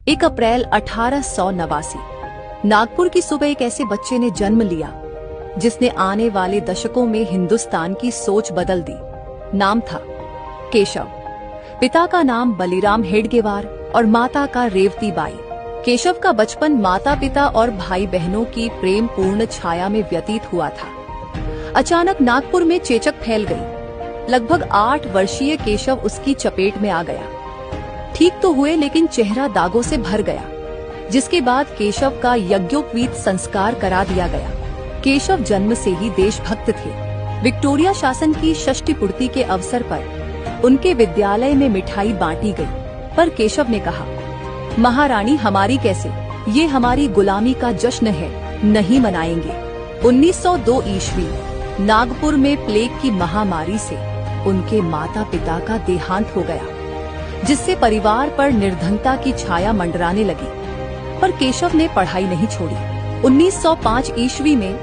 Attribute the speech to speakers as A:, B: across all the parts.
A: 1 अप्रैल 1889 नागपुर की सुबह एक ऐसे बच्चे ने जन्म लिया जिसने आने वाले दशकों में हिंदुस्तान की सोच बदल दी। नाम था केशव। पिता का नाम बलिराम हेडगेवार और माता का रेवती बाई। केशव का बचपन माता पिता और भाई बहनों की प्रेम पूर्ण छाया में व्यतीत हुआ था। अचानक नागपुर में चेचक फैल गई। लगभग 8 वर्षीय केशव उसकी चपेट में आ गया। ठीक तो हुए लेकिन चेहरा दागों से भर गया, जिसके बाद केशव का यज्ञोपवीत संस्कार करा दिया गया। केशव जन्म से ही देशभक्त थे। विक्टोरिया शासन की षष्ठी पूर्ति के अवसर पर उनके विद्यालय में मिठाई बांटी गई, पर केशव ने कहा, महारानी हमारी कैसे, ये हमारी गुलामी का जश्न है, नहीं मनाएंगे। 1902 ईस्वी नागपुर में प्लेग की महामारी से उनके माता पिता का देहांत हो गया, जिससे परिवार पर निर्धनता की छाया मंडराने लगी। पर केशव ने पढ़ाई नहीं छोड़ी। 1905 ईस्वी में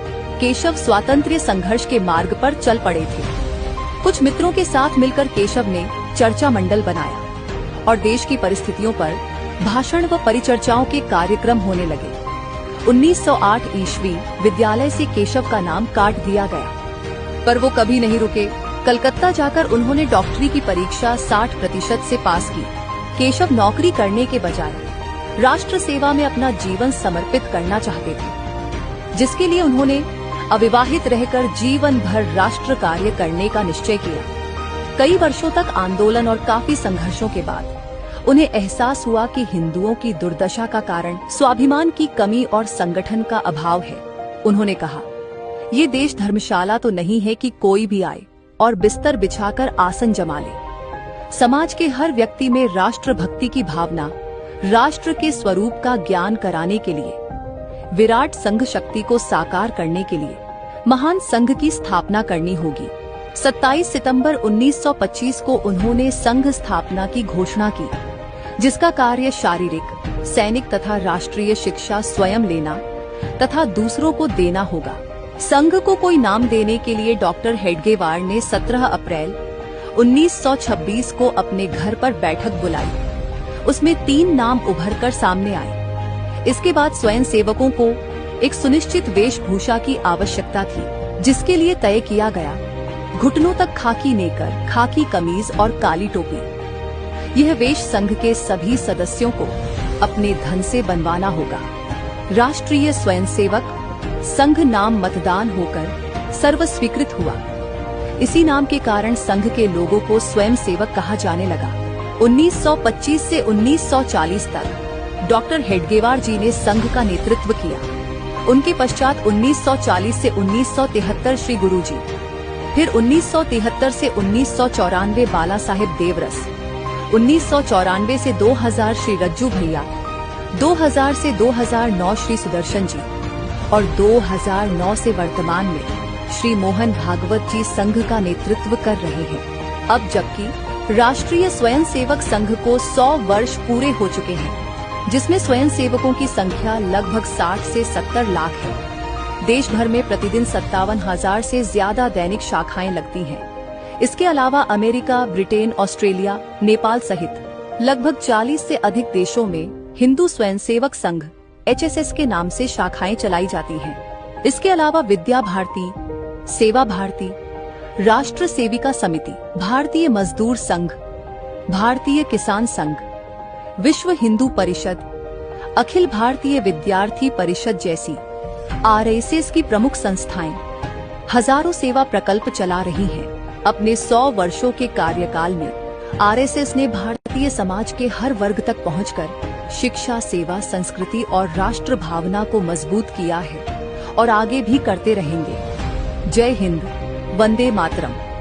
A: केशव स्वातंत्र्य संघर्ष के मार्ग पर चल पड़े थे। कुछ मित्रों के साथ मिलकर केशव ने चर्चा मंडल बनाया और देश की परिस्थितियों पर भाषण व परिचर्चाओं के कार्यक्रम होने लगे। 1908 ईस्वी विद्यालय से केशव का नाम काट दिया गया, पर वो कभी नहीं रुके। कलकत्ता जाकर उन्होंने डॉक्टरी की परीक्षा 60% से पास की। केशव नौकरी करने के बजाय राष्ट्र सेवा में अपना जीवन समर्पित करना चाहते थे, जिसके लिए उन्होंने अविवाहित रहकर जीवन भर राष्ट्र कार्य करने का निश्चय किया। कई वर्षों तक आंदोलन और काफी संघर्षों के बाद उन्हें एहसास हुआ कि हिंदुओं की दुर्दशा का कारण स्वाभिमान की कमी और संगठन का अभाव है। उन्होंने कहा, ये देश धर्मशाला तो नहीं है कि कोई भी आए और बिस्तर बिछाकर आसन जमा ले। समाज के हर व्यक्ति में राष्ट्र भक्ति की भावना, राष्ट्र के स्वरूप का ज्ञान कराने के लिए, विराट संघ शक्ति को साकार करने के लिए महान संघ की स्थापना करनी होगी। 27 सितंबर 1925 को उन्होंने संघ स्थापना की घोषणा की, जिसका कार्य शारीरिक, सैनिक तथा राष्ट्रीय शिक्षा स्वयं लेना तथा दूसरों को देना होगा। संघ को कोई नाम देने के लिए डॉक्टर हेडगेवार ने 17 अप्रैल 1926 को अपने घर पर बैठक बुलाई। उसमें 3 नाम उभरकर सामने आए। इसके बाद स्वयं सेवकों को एक सुनिश्चित वेशभूषा की आवश्यकता थी, जिसके लिए तय किया गया घुटनों तक खाकी नेकर, खाकी कमीज और काली टोपी। यह वेश संघ के सभी सदस्यों को अपने धन से बनवाना होगा। राष्ट्रीय स्वयंसेवक संघ नाम मतदान होकर सर्व स्वीकृत हुआ। इसी नाम के कारण संघ के लोगों को स्वयं सेवक कहा जाने लगा। 1925 से 1940 तक डॉक्टर हेडगेवार जी ने संघ का नेतृत्व किया। उनके पश्चात 1940 से 1973 श्री गुरुजी, फिर 1973 से 1994 बाला साहेब देवरस, 1994 से 2000 श्री रज्जू भैया, 2000 से 2009 श्री सुदर्शन जी और 2009 से वर्तमान में श्री मोहन भागवत जी संघ का नेतृत्व कर रहे हैं। अब जबकि राष्ट्रीय स्वयंसेवक संघ को 100 वर्ष पूरे हो चुके हैं, जिसमें स्वयंसेवकों की संख्या लगभग 60 से 70 लाख है। देश भर में प्रतिदिन 57,000 से ज्यादा दैनिक शाखाएं लगती हैं। इसके अलावा अमेरिका, ब्रिटेन, ऑस्ट्रेलिया, नेपाल सहित लगभग 40 से अधिक देशों में हिंदू स्वयंसेवक संघ HSS के नाम से शाखाएं चलाई जाती हैं। इसके अलावा विद्या भारती, सेवा भारती, राष्ट्र सेविका समिति, भारतीय मजदूर संघ, भारतीय किसान संघ, विश्व हिंदू परिषद, अखिल भारतीय विद्यार्थी परिषद जैसी RSS की प्रमुख संस्थाएं हजारों सेवा प्रकल्प चला रही हैं। अपने 100 वर्षों के कार्यकाल में RSS ने भारतीय समाज के हर वर्ग तक पहुंचकर शिक्षा, सेवा, संस्कृति और राष्ट्र भावना को मजबूत किया है और आगे भी करते रहेंगे। जय हिंद, वंदे मातरम।